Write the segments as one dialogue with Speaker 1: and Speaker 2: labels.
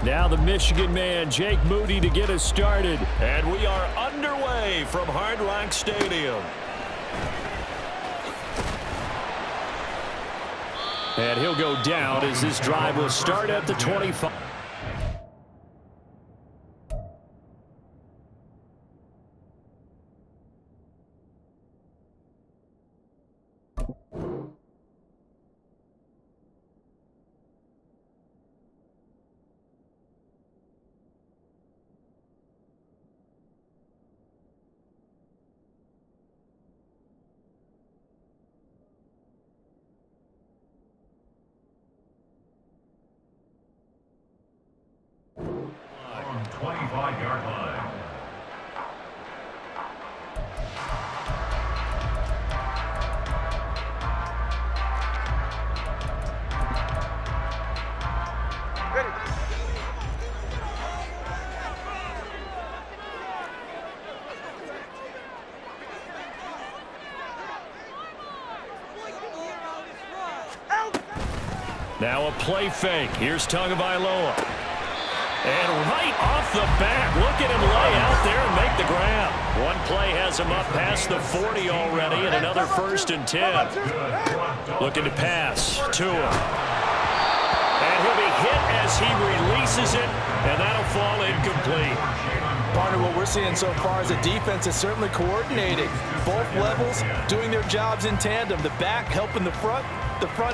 Speaker 1: Now the Michigan man, Jake Moody, to get us started. And we are underway from Hard Rock Stadium. And he'll go down as this drive will start at the 25.
Speaker 2: On 25-yard line.
Speaker 1: Now a play fake. Here's Tagovailoa. And right off the bat, look at him lay out there and make the grab. One play has him up past the 40 already, and another 1st and 10. Looking to pass to him. And he'll be hit as he releases it, and that'll fall incomplete.
Speaker 3: Partner, what we're seeing so far is the defense is certainly coordinated. Both levels doing their jobs in tandem. The back helping the front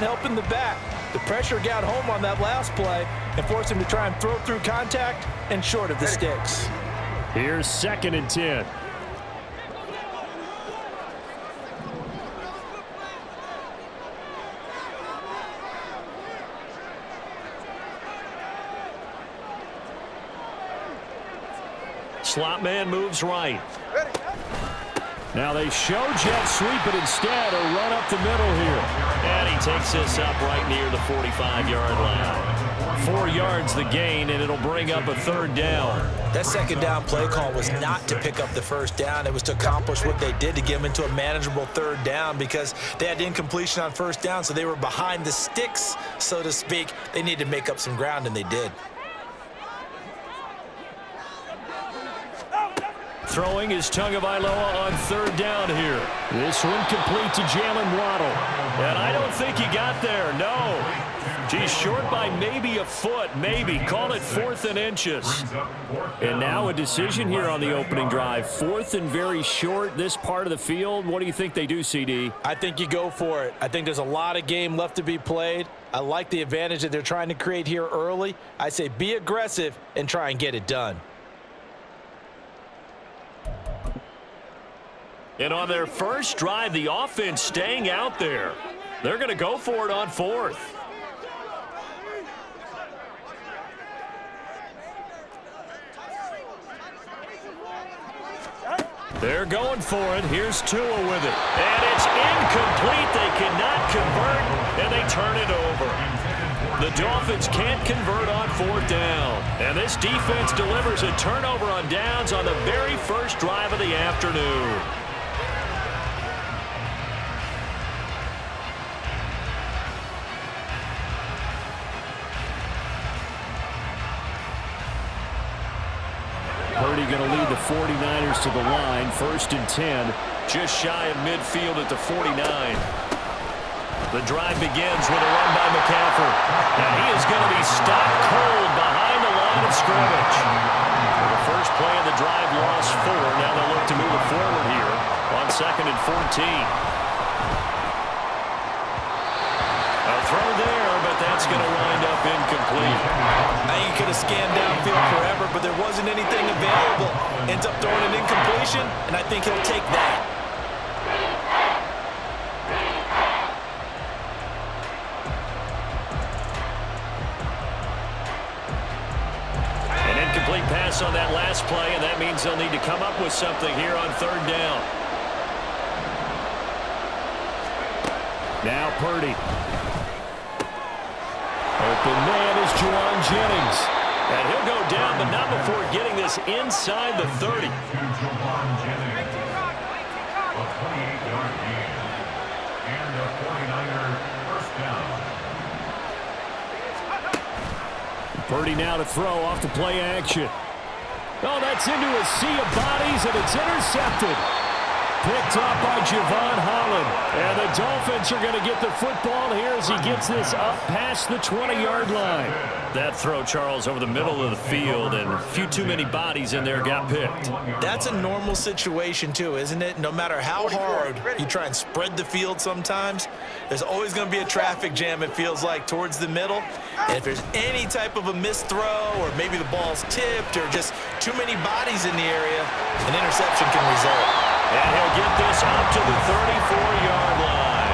Speaker 3: helping the back. The pressure got home on that last play and forced him to try and throw through contact and short of the sticks.
Speaker 1: Here's 2nd and 10. Slot man moves right. Now they show jet sweep, but instead a run up the middle here. And he takes this up right near the 45-yard line. 4 yards the gain, and it'll bring up a 3rd down.
Speaker 3: That 2nd down play call was not to pick up the 1st down. It was to accomplish what they did to get them into a manageable 3rd down because they had incompletion on 1st down, so they were behind the sticks, so to speak. They needed to make up some ground, and they did.
Speaker 1: Throwing is Tagovailoa on 3rd down here. This one complete to Jalen Waddle. And I don't think he got there, no. He's short by maybe a foot, maybe. Call it 4th and inches. And now a decision here on the opening drive. 4th and very short, this part of the field. What do you think they do, CD?
Speaker 3: I think you go for it. I think there's a lot of game left to be played. I like the advantage that they're trying to create here early. I say be aggressive and try and get it done.
Speaker 1: And on their first drive, the offense staying out there. They're going to go for it on 4th. They're going for it. Here's Tua with it. And it's incomplete. They cannot convert, and they turn it over. The Dolphins can't convert on 4th down. And this defense delivers a turnover on downs on the very first drive of the afternoon. Purdy going to lead the 49ers to the line. 1st and 10. Just shy of midfield at the 49. The drive begins with a run by McCaffrey. And he is going to be stopped cold behind the line of scrimmage. The first play of the drive lost 4. Now they'll look to move it forward here on 2nd and 14. A throw there, but that's going to wind up incomplete.
Speaker 3: I think he could have scanned downfield forever, but there wasn't anything available. Ends up throwing an incompletion, and I think he'll take that.
Speaker 1: An incomplete pass on that last play, and that means they'll need to come up with something here on 3rd down. Now Purdy. Open man is Juwan Jennings. And he'll go down, but not before getting this inside the 30.
Speaker 2: A 28-yard gain. And a 49er 1st down.
Speaker 1: Purdy now to throw off the play action. Oh, that's into a sea of bodies, and it's intercepted. Picked up by Javon Holland. And the Dolphins are going to get the football here as he gets this up past the 20-yard line. That throw, Charles, over the middle of the field, and a few too many bodies in there got picked.
Speaker 3: That's a normal situation, too, isn't it? No matter how hard you try and spread the field sometimes, there's always going to be a traffic jam, it feels like, towards the middle. And if there's any type of a missed throw or maybe the ball's tipped or just too many bodies in the area, an interception can result.
Speaker 1: And he'll get this up to the 34-yard line.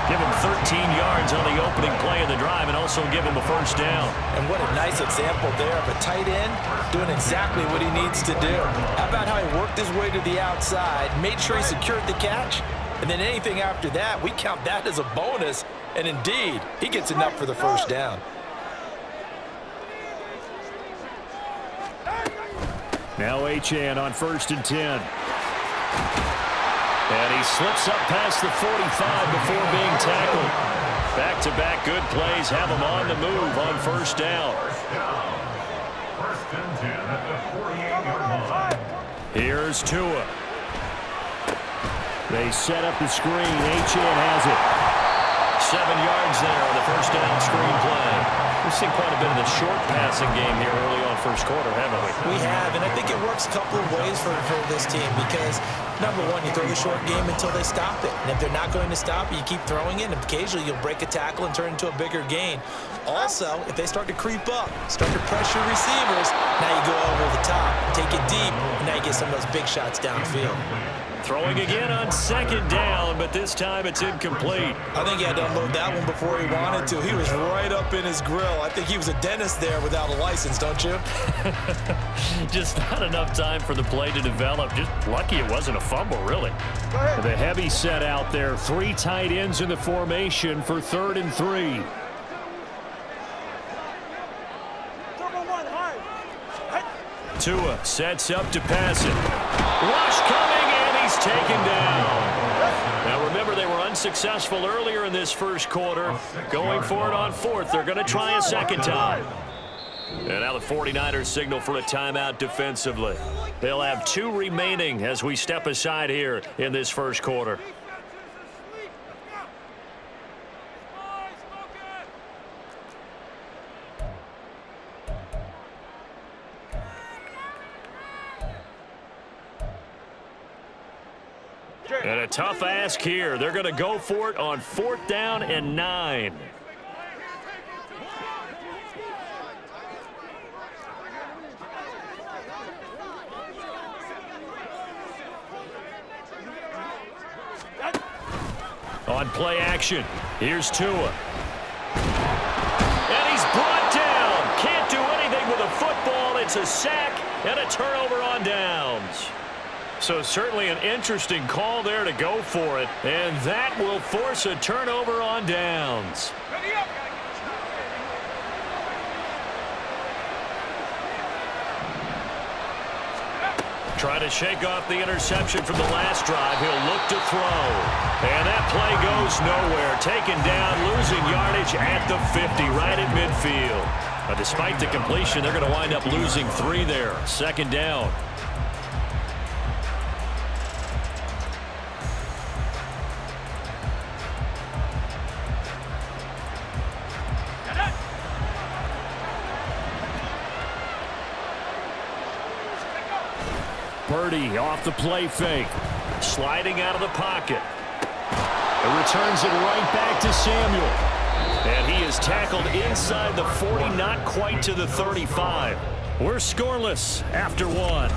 Speaker 1: Give him 13 yards on the opening play of the drive and also give him a first down.
Speaker 3: And what a nice example there of a tight end doing exactly what he needs to do. How about how he worked his way to the outside, made sure he secured the catch, and then anything after that, we count that as a bonus. And indeed, he gets enough for the first down.
Speaker 1: Now Achane on 1st and 10. And he slips up past the 45 before being tackled. Back-to-back good plays have him on the move on first down.
Speaker 2: First and 10 at the 48-yard line.
Speaker 1: Here's Tua. They set up the screen. Achane has it. 7 yards there on the first down screen play. We've seen quite a bit of the short passing game here early on first quarter, haven't we?
Speaker 3: We have, and I think it works a couple of ways for this team because, number one, you throw the short game until they stop it. And if they're not going to stop it, you keep throwing it, and occasionally you'll break a tackle and turn into a bigger gain. Also, if they start to creep up, start to pressure receivers, now you go over the top, take it deep, and now you get some of those big shots downfield.
Speaker 1: Throwing again on 2nd down, but this time it's incomplete.
Speaker 3: I think he had to unload that one before he wanted to. He was right up in his grill. I think he was a dentist there without a license, don't you?
Speaker 1: Just not enough time for the play to develop. Just lucky it wasn't a fumble, really. The heavy set out there. 3 tight ends in the formation for 3rd and 3. Tua sets up to pass it. Rush coming, and he's taken down. Now remember, they were unsuccessful earlier in this first quarter. Going for it on 4th. They're going to try a second time. And now the 49ers signal for a timeout defensively. They'll have 2 remaining as we step aside here in this first quarter. And a tough ask here. They're going to go for it on 4th down and 9. On play action, here's Tua. And he's brought down. Can't do anything with a football. It's a sack and a turnover on downs. So certainly an interesting call there to go for it. And that will force a turnover on downs. Try to shake off the interception from the last drive. He'll look to throw. And that play goes nowhere. Taken down, losing yardage at the 50, right at midfield. But despite the completion, they're going to wind up losing 3 there. 2nd down. Purdy off the play fake. Sliding out of the pocket. It returns it right back to Samuel. And he is tackled inside the 40, not quite to the 35. We're scoreless after 1.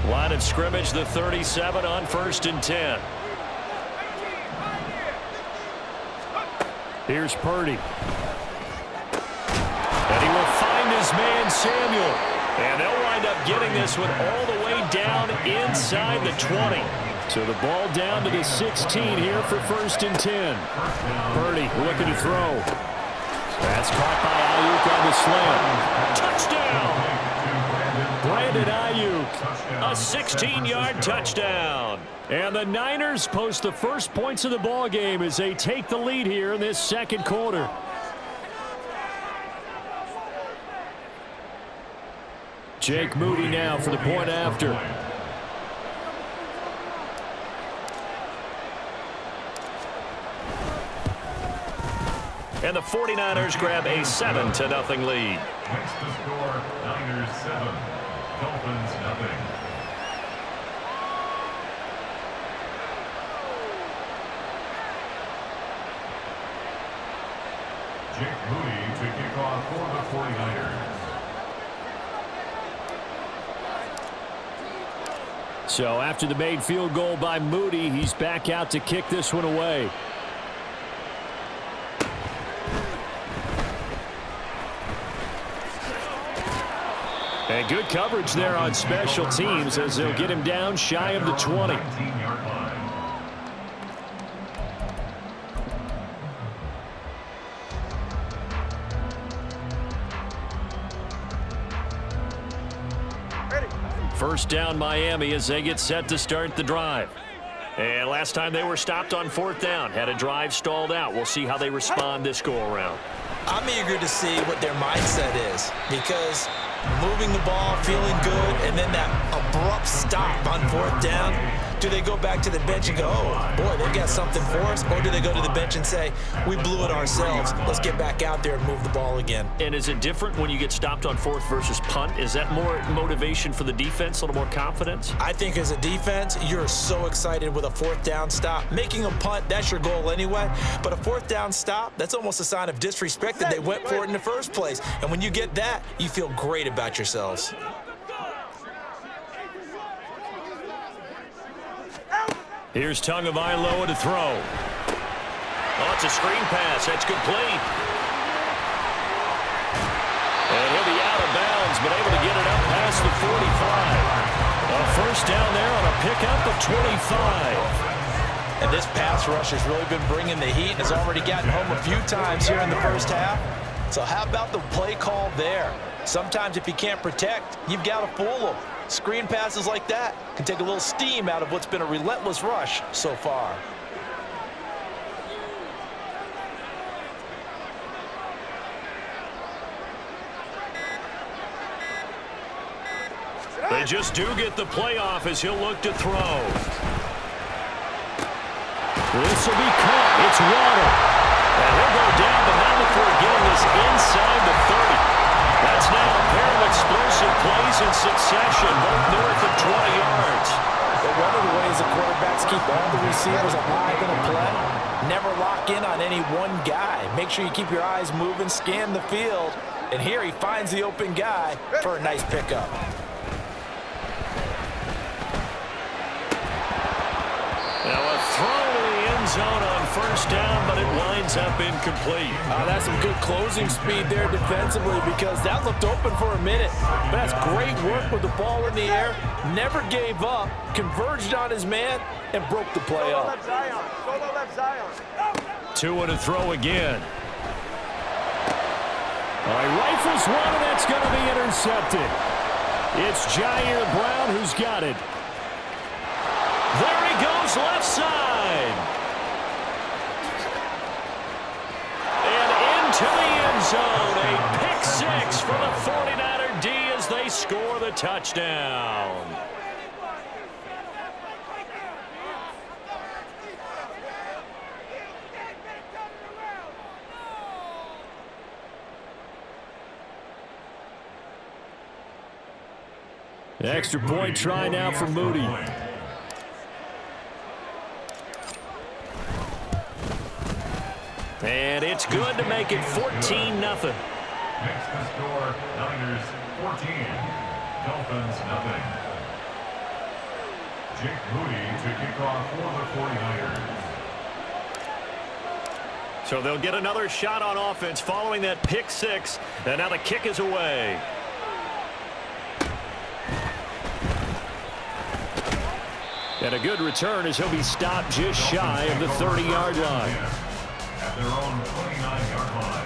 Speaker 1: Line of scrimmage, the 37 on 1st and 10. Here's Purdy. And he will find his man, Samuel. And they'll wind up getting this one all the way down inside the 20. So the ball down to the 16 here for 1st and 10. Purdy looking to throw. That's caught by Ayuk on the slant. Touchdown! Brandon Ayuk. A 16-yard touchdown. And the Niners post the first points of the ball game as they take the lead here in this second quarter. Jake Moody now for the point after. And the 49ers grab a 7-0 lead.
Speaker 2: Next to score, Niners 7, Dolphins 0. Jake Moody to kick off for the 49ers.
Speaker 1: So after the made field goal by Moody, he's back out to kick this one away. And good coverage there on special teams as they'll get him down shy of the 20.
Speaker 2: 19-yard line.
Speaker 1: First down Miami as they get set to start the drive. And last time they were stopped on fourth down, had a drive stalled out. We'll see how they respond this go-around.
Speaker 3: I'm eager to see what their mindset is, because moving the ball, feeling good, and then that abrupt stop on fourth down, do they go back to the bench and go, oh, boy, they've got something for us? Or do they go to the bench and say, we blew it ourselves, let's get back out there and move the ball again?
Speaker 1: And is it different when you get stopped on fourth versus punt? Is that more motivation for the defense, a little more confidence?
Speaker 3: I think as a defense, you're so excited with a fourth down stop. Making a punt, that's your goal anyway. But a fourth down stop, that's almost a sign of disrespect that they went for it in the first place. And when you get that, you feel great about yourselves.
Speaker 1: Here's Tagovailoa to throw. Oh, it's a screen pass. That's complete. And he'll be out of bounds, but able to get it up past the 45. A first down there on a pickup of 25.
Speaker 3: And this pass rush has really been bringing the heat and has already gotten home a few times here in the first half. So how about the play call there? Sometimes if you can't protect, you've got to fool them. Screen passes like that can take a little steam out of what's been a relentless rush so far.
Speaker 1: They just do get the playoff as he'll look to throw. This will be caught. It's Waddle. And he'll go down, but not before getting this inside the 30. That's now a pair of explosive plays in succession, both north of 20 yards.
Speaker 3: But one of the ways the quarterbacks keep all the receivers alive in a play, never lock in on any one guy. Make sure you keep your eyes moving, scan the field. And here he finds the open guy for a nice pickup.
Speaker 1: Now a throw to the end zone on first down, but it winds up incomplete.
Speaker 3: That's some good closing speed there defensively, because that looked open for a minute. But that's great work with the ball in the air. Never gave up, converged on his man, and broke the play up.
Speaker 1: Tua to throw again. All right, rifles one, and that's going to be intercepted. It's Jair Brown who's got it. There he goes, left side. And into the end zone. A pick six for the 49er D as they score the touchdown. Extra point try now for Moody. And it's good to make it 14-0.
Speaker 2: Next to score, Niners 14, Dolphins 0. Jake Moody to kick off for the 49ers.
Speaker 1: So they'll get another shot on offense following that pick six. And now the kick is away. And a good return as he'll be stopped just shy of the 30-yard line.
Speaker 2: At their own 29-yard line.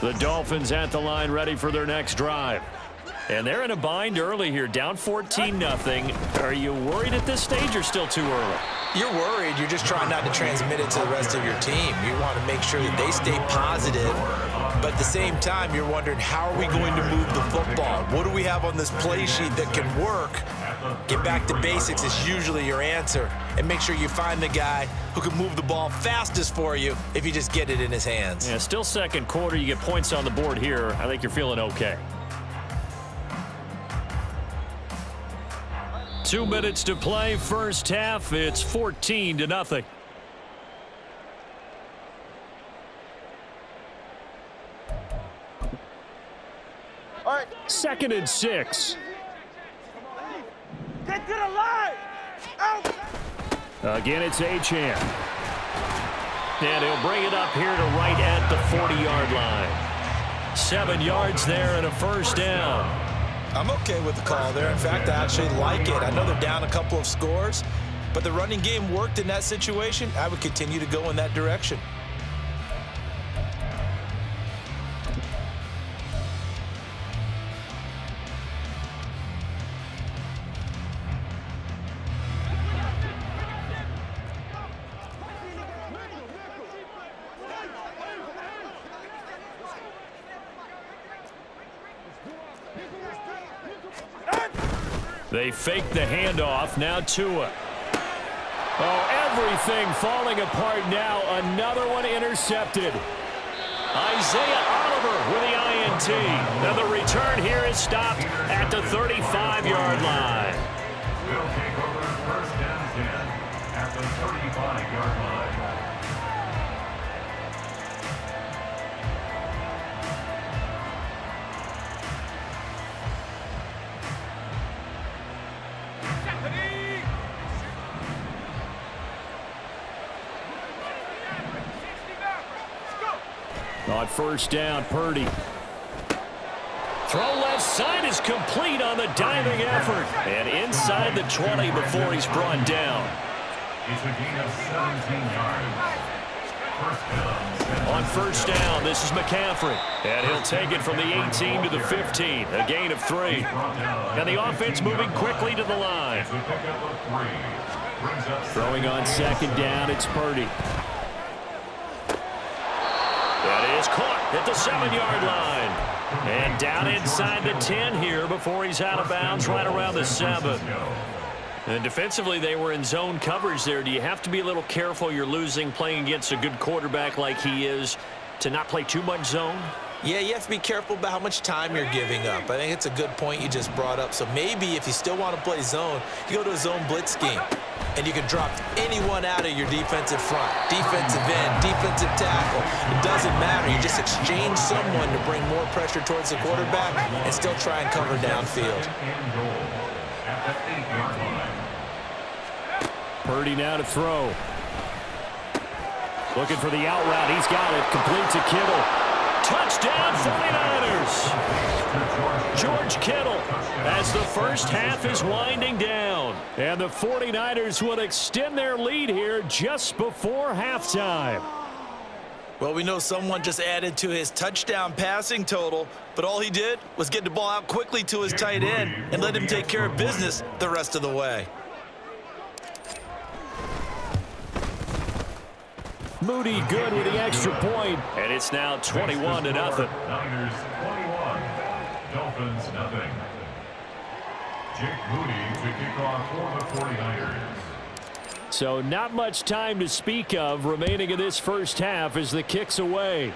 Speaker 1: The Dolphins at the line ready for their next drive. And they're in a bind early here, down 14-0. Are you worried at this stage or still too early?
Speaker 3: You're worried. You're just trying not to transmit it to the rest of your team. You want to make sure that they stay positive. But at the same time, you're wondering, how are we going to move the football? What do we have on this play sheet that can work? Get back to basics is usually your answer. And make sure you find the guy who can move the ball fastest for you if you just get it in his hands.
Speaker 1: Yeah, still second quarter. You get points on the board here. I think you're feeling okay. 2 minutes to play, first half. It's 14-0.
Speaker 4: All right.
Speaker 1: 2nd and 6.
Speaker 4: Get to the line. Out.
Speaker 1: Again, it's Achane. And he'll bring it up here to right at the 40-yard line. 7 yards there and a first down.
Speaker 3: I'm okay with the call there. In fact, I actually like it. I know they're down a couple of scores, but the running game worked in that situation. I would continue to go in that direction.
Speaker 1: They fake the handoff. Now Tua. Oh, everything falling apart now. Another one intercepted. Isaiah Oliver with the INT. Now the return here is stopped at the 35-yard line.
Speaker 2: Will take over first and 10 at the 35-yard line.
Speaker 1: On first down, Purdy. Throw left side is complete on the diving effort. And inside the 20 before he's brought down.
Speaker 2: It's a gain of 17 yards. First down.
Speaker 1: On first down, this is McCaffrey. And he'll take it from the 18 to the 15. A gain of 3. And the offense moving quickly to the line. Throwing on second down, it's Purdy. That is caught at the 7-yard line. And down inside the 10 here before he's out of bounds right around the 7. And defensively, they were in zone coverage there. Do you have to be a little careful? You're losing playing against a good quarterback like he is to not play too much zone?
Speaker 3: Yeah, you have to be careful about how much time you're giving up. I think it's a good point you just brought up. So maybe if you still want to play zone, you go to a zone blitz scheme. And you can drop anyone out of your defensive front, defensive end, defensive tackle. It doesn't matter. You just exchange someone to bring more pressure towards the quarterback and still try and cover downfield.
Speaker 1: Purdy now to throw. Looking for the out route. He's got it. Complete to Kittle. Touchdown 49ers. George Kittle as the first half is winding down. And the 49ers will extend their lead here just before halftime.
Speaker 3: Well, we know someone just added to his touchdown passing total, but all he did was get the ball out quickly to his tight end and let him take care of business the rest of the way.
Speaker 1: Moody good with the extra point, and it's now 21-0.
Speaker 2: Niners 21, Dolphins nothing. Jake Moody to kick off for the 49ers.
Speaker 1: So not much time to speak of remaining in this first half as the kick's away.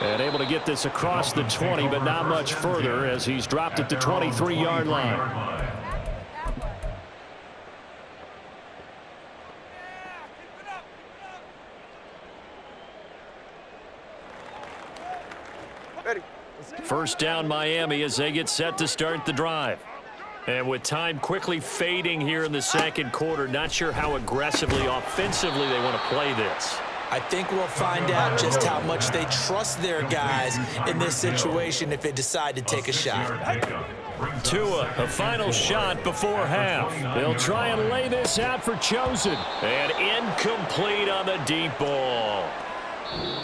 Speaker 1: And able to get this across the 20, but not much further as he's dropped at the 23-yard line. First down Miami as they get set to start the drive. And with time quickly fading here in the second quarter, not sure how aggressively, offensively they want to play this.
Speaker 3: I think we'll find out just how much they trust their guys in this situation if they decide to take a shot.
Speaker 1: Tua, a final shot before half. They'll try and lay this out for Chosen. And incomplete on the deep ball.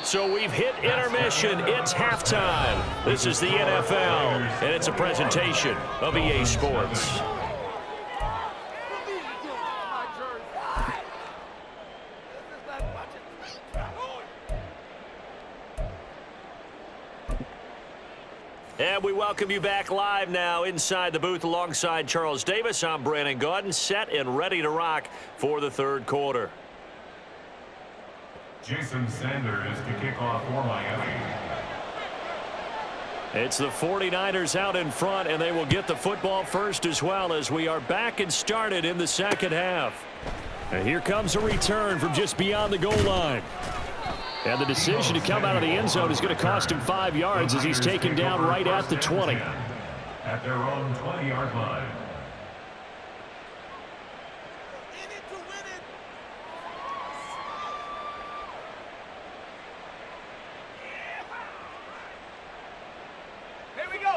Speaker 1: So we've hit intermission. It's halftime. This is the NFL, and it's a presentation of EA Sports. And we welcome you back live now inside the booth alongside Charles Davis. I'm Brandon Gaudin, set and ready to rock for the third quarter.
Speaker 2: Jason Sanders to kick off for Miami.
Speaker 1: It's the 49ers out in front, and they will get the football first as well as we are back and started in the second half. And here comes a return from just beyond the goal line. And the decision to come out of the end zone is going to cost him 5 yards as he's taken down right at the 20.
Speaker 2: At their own 20-yard line.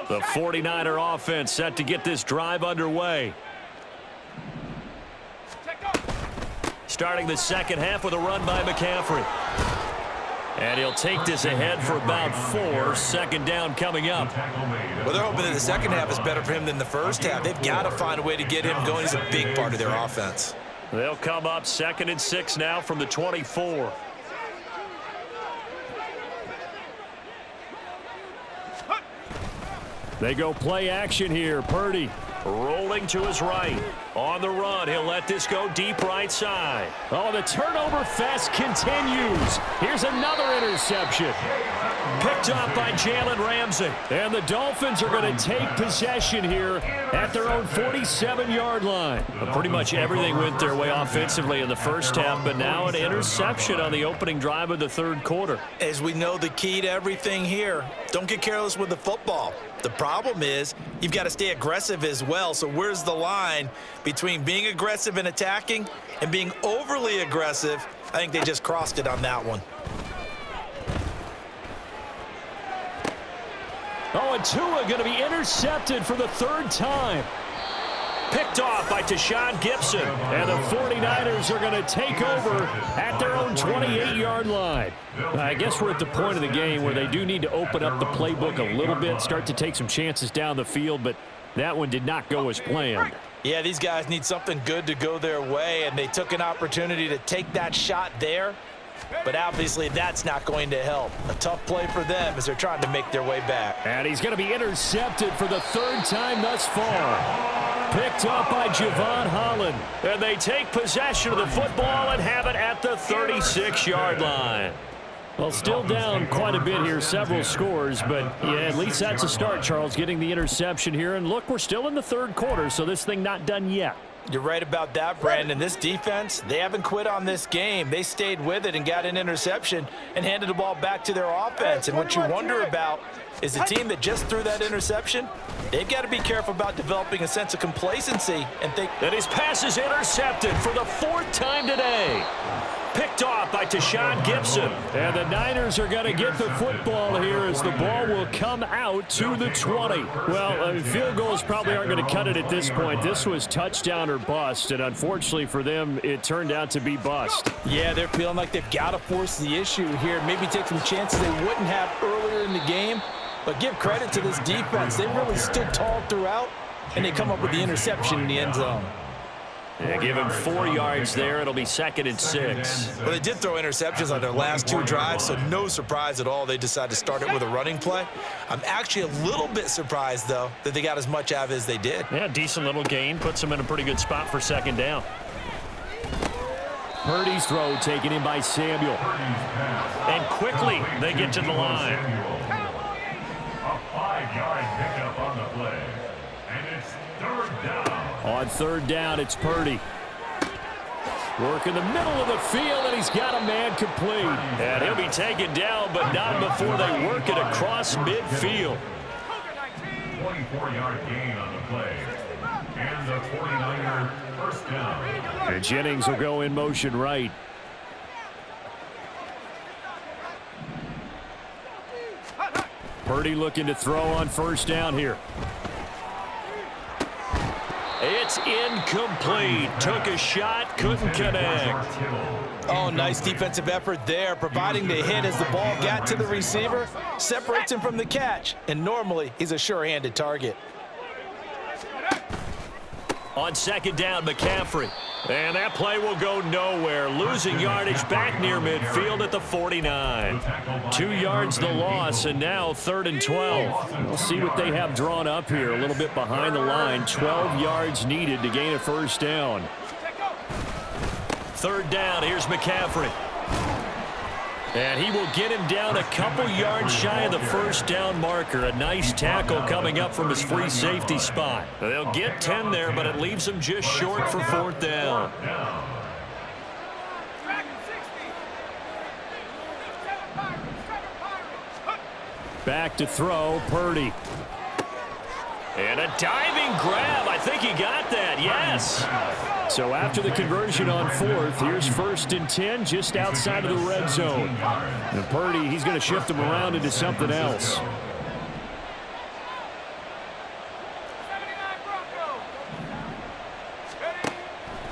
Speaker 1: The 49er offense set to get this drive underway. Starting the second half with a run by McCaffrey. And he'll take this ahead for about 4. Second down coming up.
Speaker 3: Well, they're hoping that the second half is better for him than the first half. They've got to find a way to get him going. He's a big part of their offense.
Speaker 1: They'll come up 2nd and 6 now from the 24. They go play action here. Purdy rolling to his right. On the run, he'll let this go deep right side. Oh, the turnover fest continues. Here's another interception. Picked up by Jalen Ramsey. And the Dolphins are going to take possession here at their own 47-yard line. Well, pretty much everything went their way offensively in the first half, but now an interception on the opening drive of the third quarter.
Speaker 3: As we know, the key to everything here, don't get careless with the football. The problem is you've got to stay aggressive as well. So where's the line between being aggressive and attacking and being overly aggressive? I think they just crossed it on that one.
Speaker 1: Oh, and Tua going to be intercepted for the 3rd time. Picked off by Tashawn Gibson. And the 49ers are going to take over at their own 28-yard line. I guess we're at the point of the game where they do need to open up the playbook a little bit, start to take some chances down the field, but that one did not go as planned.
Speaker 3: Yeah, these guys need something good to go their way, and they took an opportunity to take that shot there. But obviously that's not going to help. A tough play for them as they're trying to make their way back.
Speaker 1: And he's going to be intercepted for the 3rd time thus far. Picked up by Javon Holland. And they take possession of the football and have it at the 36-yard line. Well, still down quite a bit here, several scores, but yeah, at least that's a start, Charles, getting the interception here. And look, we're still in the third quarter, so this thing not done yet.
Speaker 3: You're right about that, Brandon. This defense, they haven't quit on this game. They stayed with it and got an interception and handed the ball back to their offense. And what you wonder about is the team that just threw that interception, they've got to be careful about developing a sense of complacency and think
Speaker 1: that his pass is intercepted for the 4th time today. Picked off by Tashawn Gibson. And the Niners are going to get the football here as the ball will come out to the 20. Well, field goals probably aren't going to cut it at this point. This was touchdown or bust, and unfortunately for them, it turned out to be bust.
Speaker 3: Yeah, they're feeling like they've got to force the issue here. Maybe take some chances they wouldn't have earlier in the game. But give credit to this defense. They really stood tall throughout, and they come up with the interception in the end zone.
Speaker 1: Yeah, give him 4 yards there. It'll be 2nd and 6.
Speaker 3: Well, they did throw interceptions on their last 2 drives, so no surprise at all they decided to start it with a running play. I'm actually a little bit surprised, though, that they got as much out of it as they did.
Speaker 1: Yeah, decent little gain. Puts them in a pretty good spot for 2nd down. Purdy's throw taken in by Samuel. And quickly they get to the line.
Speaker 2: A 5-yard pickup on the play. And it's 3rd down.
Speaker 1: On 3rd down, it's Purdy. Work in the middle of the field, and he's got a man complete. And he'll be taken down, but not before they work it across midfield.
Speaker 2: 24-yard gain on the play. And the 49er 1st down.
Speaker 1: And Jennings will go in motion right. Purdy looking to throw on 1st down here. It's incomplete. Took a shot, couldn't connect.
Speaker 3: Oh, nice defensive effort there, providing the hit as the ball got to the receiver, separates him from the catch, and normally he's a sure-handed target.
Speaker 1: On second down, McCaffrey. And that play will go nowhere. Losing yardage back near midfield at the 49. 2 yards the loss, and now 3rd and 12. We'll see what they have drawn up here. A little bit behind the line. 12 yards needed to gain a first down. 3rd down, here's McCaffrey. And he will get him down a couple yards shy of the first down marker. A nice tackle coming up from his free safety spot. They'll get 10 there, but it leaves him just short for 4th down. Back to throw, Purdy. And a diving grab. I think he got that, yes. So after the conversion on 4th, here's 1st and 10 just outside of the red zone. And Purdy, he's going to shift him around into something else.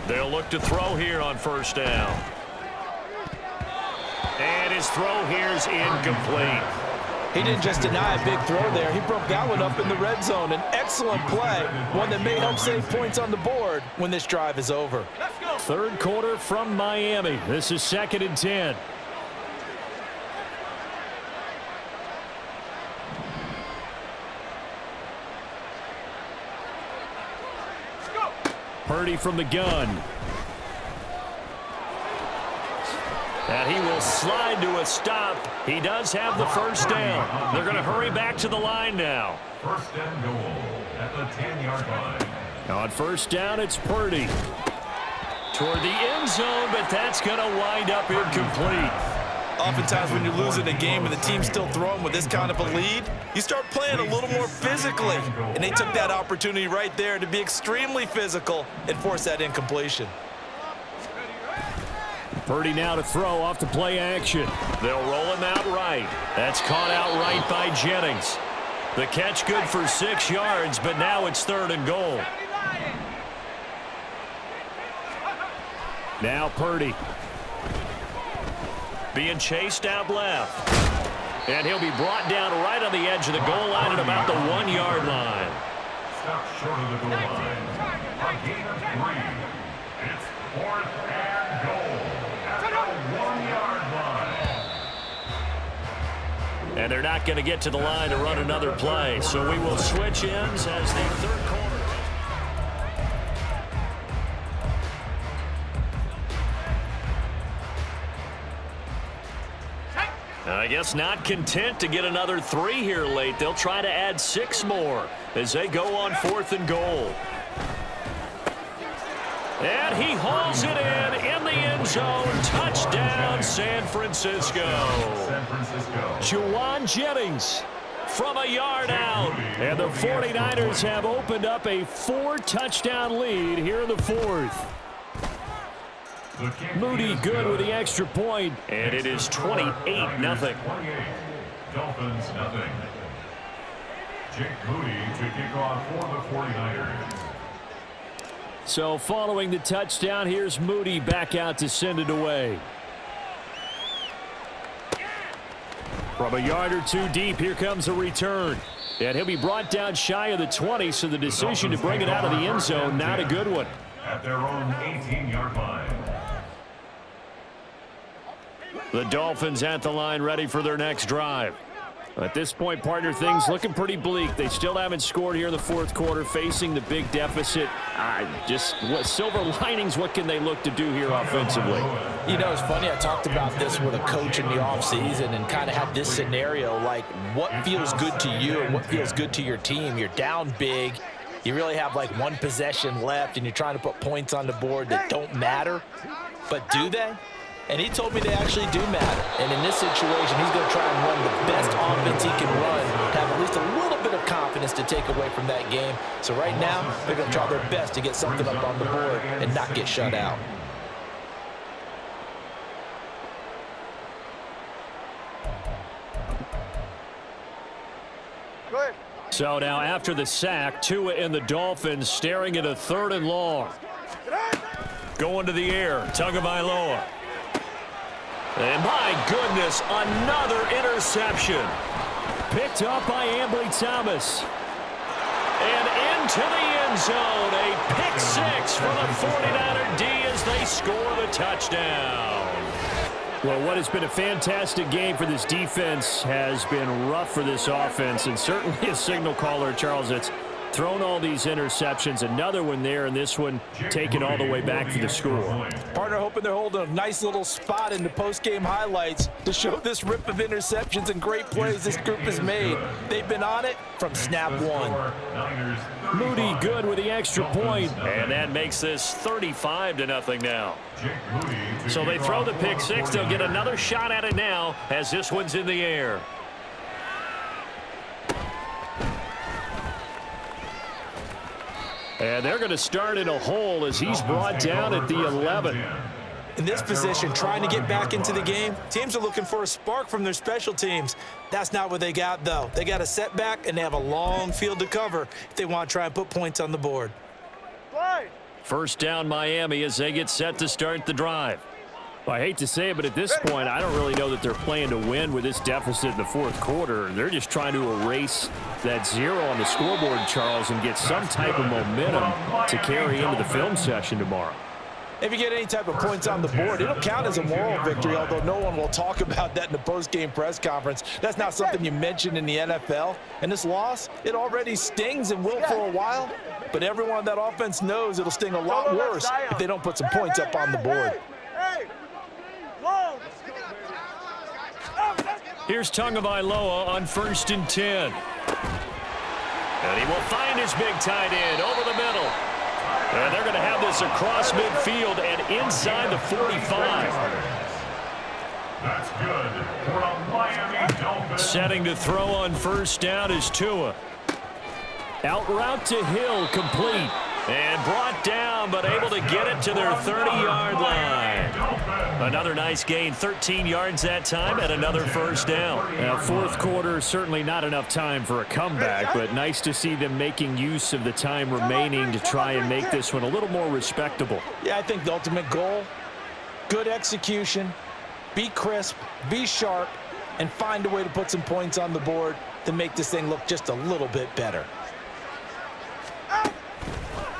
Speaker 1: They'll look to throw here on 1st down. And his throw here is incomplete.
Speaker 3: He didn't just deny a big throw there. He broke that one up in the red zone. An excellent play, one that may help save points on the board when this drive is over.
Speaker 1: 3rd quarter from Miami. This is 2nd and 10. Purdy from the gun. And he will slide to a stop. He does have the first down. They're going to hurry back to the line now.
Speaker 2: 1st and goal at the 10-yard line.
Speaker 1: On 1st down, it's Purdy. Toward the end zone, but that's going to wind up incomplete.
Speaker 3: Oftentimes when you're losing a game and the team's still throwing with this kind of a lead, you start playing a little more physically. And they took that opportunity right there to be extremely physical and force that incompletion.
Speaker 1: Purdy now to throw off the play action. They'll roll him out right. That's caught out right by Jennings. The catch good for 6 yards, but now it's 3rd and goal. Now Purdy. Being chased out left. And he'll be brought down right on the edge of the goal line at about the 1-yard line.
Speaker 2: Stop short of the goal line. A gain of 3. It's 4th and goal at the 1-yard line.
Speaker 1: And they're not going to get to the line to run another play. So we will switch ends as the 3rd quarter. I guess not content to get another 3 here late. They'll try to add 6 more as they go on 4th and goal. And he hauls it in the end zone. Touchdown, San Francisco. Juwan Jennings from a yard out. And the 49ers have opened up a 4-touchdown lead here in the 4th. Moody good with the extra point, and it is 28-0.
Speaker 2: 28. Dolphins nothing. Jake Moody to kick off for the 49ers.
Speaker 1: So following the touchdown, here's Moody back out to send it away. From a yard or 2 deep, here comes a return. And he'll be brought down shy of the 20, so the decision to bring it out of the end zone, not a good one.
Speaker 2: At their own 18-yard line.
Speaker 1: The Dolphins at the line ready for their next drive. At this point, partner, things looking pretty bleak. They still haven't scored here in the 4th quarter, facing the big deficit. What silver linings, what can they look to do here offensively?
Speaker 3: You know, it's funny, I talked about this with a coach in the offseason and kind of had this scenario, like what feels good to you and what feels good to your team. You're down big. You really have like 1 possession left, and you're trying to put points on the board that don't matter. But do they? And he told me they actually do matter. And in this situation, he's going to try and run the best offense he can run to have at least a little bit of confidence to take away from that game. So right now, they're going to try their best to get something up on the board and not get shut out.
Speaker 4: Go ahead.
Speaker 1: So now after the sack, Tua and the Dolphins staring at a 3rd and long. Going to the air, Tagovailoa. And my goodness, another interception. Picked up by Ambly Thomas. And into the end zone, a pick 6 for the 49er D as they score the touchdown. Well, what has been a fantastic game for this defense has been rough for this offense, and certainly a signal caller, Charles, that's thrown all these interceptions. Another one there, and this one taken all the way back for the score.
Speaker 3: Partner hoping they're holding a nice little spot in the post-game highlights to show this rip of interceptions and great plays this group has made. They've been on it from snap one.
Speaker 1: Moody good with the extra point, and that makes this 35-0 now. So they throw the pick 6. They'll get another shot at it now as this one's in the air. And they're going to start in a hole as he's brought down at the 11.
Speaker 3: In this position, trying to get back into the game, teams are looking for a spark from their special teams. That's not what they got, though. They got a setback, and they have a long field to cover if they want to try and put points on the board.
Speaker 1: First down, Miami, as they get set to start the drive. Well, I hate to say it, but at this point, I don't really know that they're playing to win with this deficit in the 4th quarter. They're just trying to erase that 0 on the scoreboard, Charles, and get some type of momentum to carry into the film session tomorrow.
Speaker 3: If you get any type of points on the board, it'll count as a moral victory, although no one will talk about that in the post-game press conference. That's not something you mention in the NFL. And this loss, it already stings and will for a while, but everyone on that offense knows it'll sting a lot worse if they don't put some points up on the board.
Speaker 1: Here's Tagovailoa on 1st and 10. And he will find his big tight end over the middle. And they're going to have this across midfield and inside the 45.
Speaker 2: That's good for a Miami Dolphins.
Speaker 1: Setting to throw on 1st down is Tua. Out route to Hill, complete. And brought down, but able to get it to their 30-yard line. Another nice gain, 13 yards that time, and another 1st down. 4th quarter, certainly not enough time for a comeback, but nice to see them making use of the time remaining to try and make this one a little more respectable.
Speaker 3: Yeah, I think the ultimate goal, good execution, be crisp, be sharp, and find a way to put some points on the board to make this thing look just a little bit better.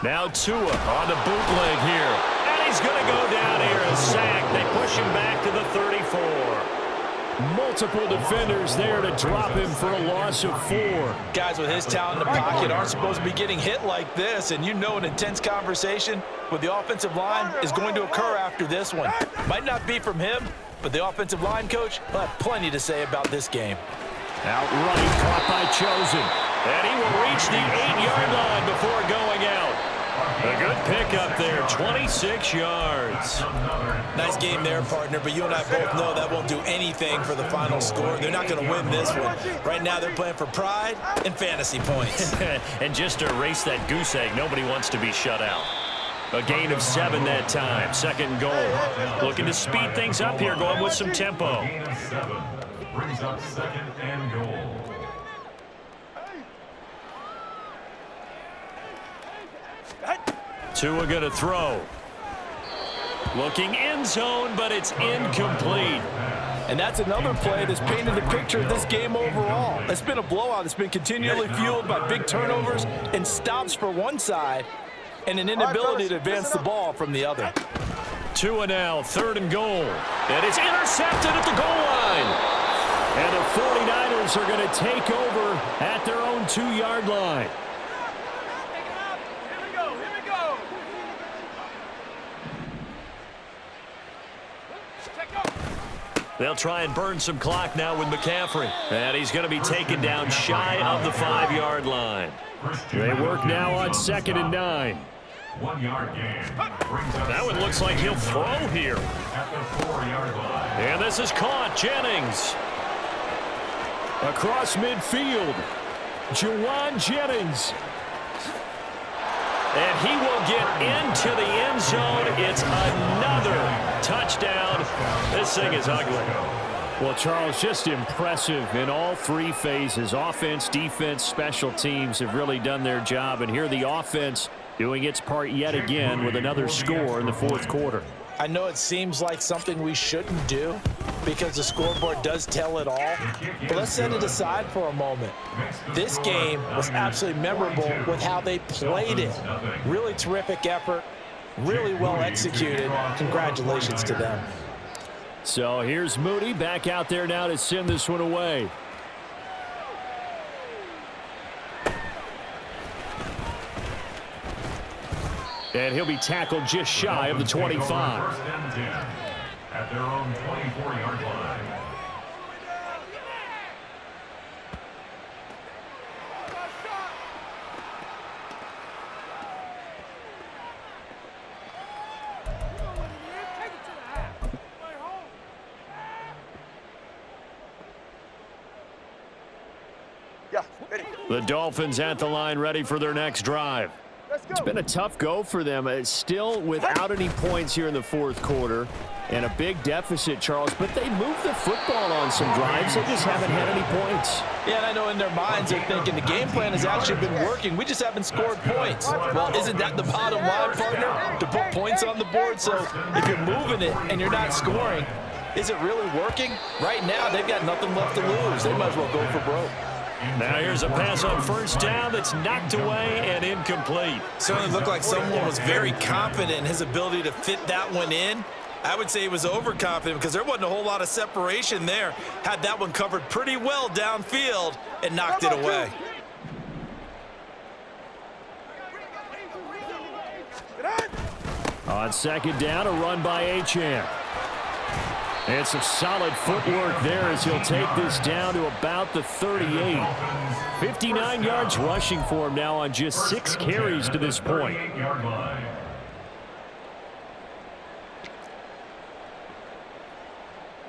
Speaker 1: Now Tua on the bootleg here. And he's going to go down here, a sack. They push him back to the 34. Multiple defenders there to drop him for a loss of 4.
Speaker 3: Guys with his talent in the pocket aren't supposed to be getting hit like this, and you know an intense conversation with the offensive line is going to occur after this one. Might not be from him, but the offensive line coach will have plenty to say about this game.
Speaker 1: Out running, caught by Chosen. And he will reach the 8-yard line before going out. A good pickup there, 26 yards.
Speaker 3: Nice game there, partner, but you and I both know that won't do anything for the final score. They're not going to win this one. Right now they're playing for pride and fantasy points.
Speaker 1: And just to erase that goose egg, nobody wants to be shut out. A gain of 7 that time, 2nd and goal. Looking to speed things up here, going with some tempo.
Speaker 2: Gain of 7 brings up 2nd and goal.
Speaker 1: Tua going to throw. Looking end zone, but it's incomplete.
Speaker 3: And that's another play that's painted the picture of this game overall. It's been a blowout. It's been continually fueled by big turnovers and stops for one side and an inability to advance the ball from the other.
Speaker 1: Tua now, 3rd and goal. And it's intercepted at the goal line. And the 49ers are going to take over at their own 2-yard line. They'll try and burn some clock now with McCaffrey. And he's going to be taken down shy of the 5-yard line. They work now on 2nd and 9.
Speaker 2: 1-yard gain.
Speaker 1: That one looks like he'll throw here.
Speaker 2: At the 4-yard line.
Speaker 1: And this is caught. Jennings. Across midfield. Juwan Jennings. And he will get into the end zone. It's another touchdown. This thing is ugly. Well, Charles, just impressive in all three phases. Offense, defense, special teams have really done their job. And here the offense doing its part yet again with another score in the fourth quarter.
Speaker 3: I know it seems like something we shouldn't do because the scoreboard does tell it all, but let's set it aside for a moment. This game was absolutely memorable with how they played it. Really terrific effort, really well executed. Congratulations to them.
Speaker 1: So here's Moody back out there now to send this one away. And he'll be tackled just shy of the 25.
Speaker 2: First and 10 at their own 24-yard line.
Speaker 4: Yeah, ready.
Speaker 1: The Dolphins at the line ready for their next drive.
Speaker 4: Let's go.
Speaker 1: It's been a tough go for them. It's still without any points here in the fourth quarter and a big deficit, Charles, but they moved the football on some drives. They just haven't had any points.
Speaker 3: Yeah, and I know in their minds they're thinking the game plan has actually been working. We just haven't scored points. Well, isn't that the bottom line, partner? To put points on the board. So if you're moving it and you're not scoring, is it really working? Right now, they've got nothing left to lose. They might as well go for broke.
Speaker 1: Now here's a pass on first down that's knocked away and incomplete.
Speaker 3: Certainly looked like someone was very confident in his ability to fit that one in. I would say he was overconfident because there wasn't a whole lot of separation there. Had that one covered pretty well downfield and knocked it away.
Speaker 1: On second down, a run by Achane. And some solid footwork there as he'll take this down to about the 38. 59 yards rushing for him now on just 6 carries to this point.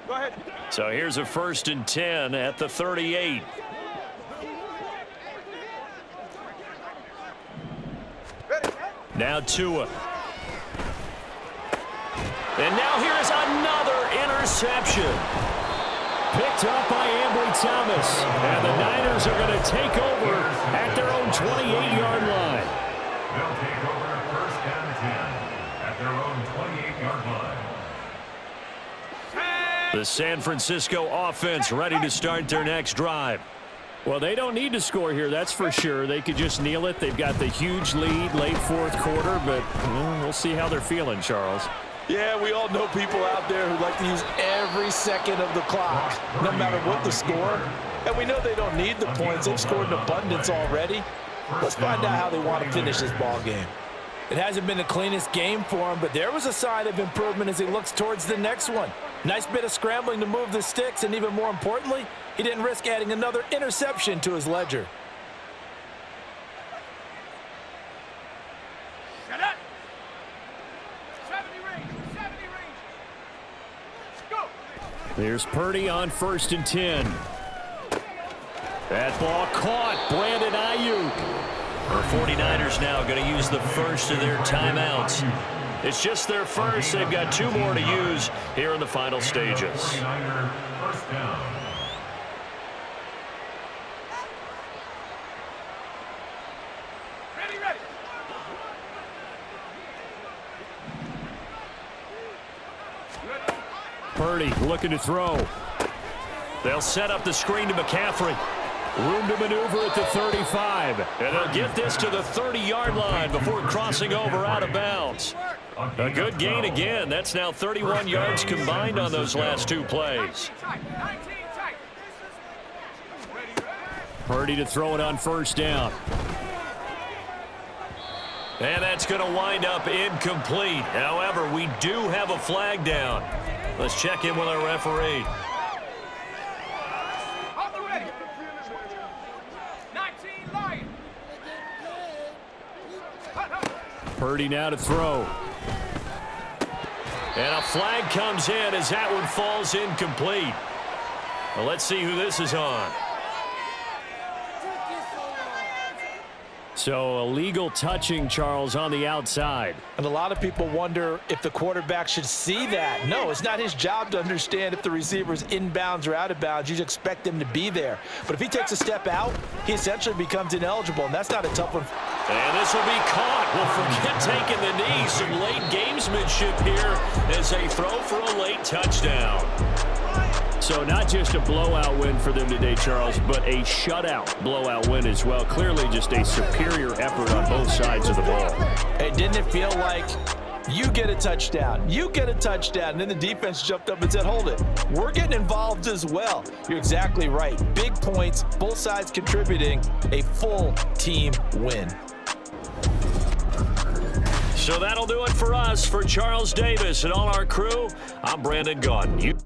Speaker 4: Go ahead.
Speaker 1: So here's a 1st and 10 at the 38.
Speaker 4: Ready.
Speaker 1: Now Tua. And now here's another interception. Picked up by Ambry Thomas. And the Niners are going to take over at their own 28-yard line.
Speaker 2: They'll take over 1st and 10 at their own 28-yard line.
Speaker 1: The San Francisco offense ready to start their next drive. Well, they don't need to score here, that's for sure. They could just kneel it. They've got the huge lead late fourth quarter, but we'll see how they're feeling, Charles.
Speaker 3: Yeah, we all know people out there who like to use every second of the clock, no matter what the score. And we know they don't need the points. They've scored in abundance already. Let's find out how they want to finish this ball game. It hasn't been the cleanest game for him, but there was a sign of improvement as he looks towards the next one. Nice bit of scrambling to move the sticks, and even more importantly, he didn't risk adding another interception to his ledger.
Speaker 4: Shut up. 70 range. 70 range. Go.
Speaker 1: Here's Purdy on 1st and 10. That ball caught. Brandon Ayuk. The 49ers now going to use the first of their timeouts. It's just their first. They've got 2 more to use here in the final stages.
Speaker 2: 49er first down.
Speaker 4: Ready, ready.
Speaker 1: Purdy looking to throw. They'll set up the screen to McCaffrey. Room to maneuver at the 35. And they'll get this to the 30-yard line before crossing over out of bounds. A good gain again. That's now 31 yards combined on those last 2 plays. Purdy to throw it on first down. And that's going to wind up incomplete. However, we do have a flag down. Let's check in with our referee. Purdy now to throw. And a flag comes in as that one falls incomplete. Well, let's see who this is on. So illegal touching, Charles, on the outside.
Speaker 3: And a lot of people wonder if the quarterback should see that. No, it's not his job to understand if the receiver is inbounds or out of bounds. You just expect him to be there. But if he takes a step out, he essentially becomes ineligible, and that's not a tough one.
Speaker 1: And this will be caught. Well, forget taking the knee. Some late gamesmanship here as they throw for a late touchdown. So not just a blowout win for them today, Charles, but a shutout blowout win as well. Clearly just a superior effort on both sides of the ball.
Speaker 3: Hey, didn't it feel like you get a touchdown, you get a touchdown, and then the defense jumped up and said, hold it, we're getting involved as well. You're exactly right. Big points, both sides contributing, a full team win.
Speaker 1: So that'll do it for us. For Charles Davis and all our crew, I'm Brandon Gaudin.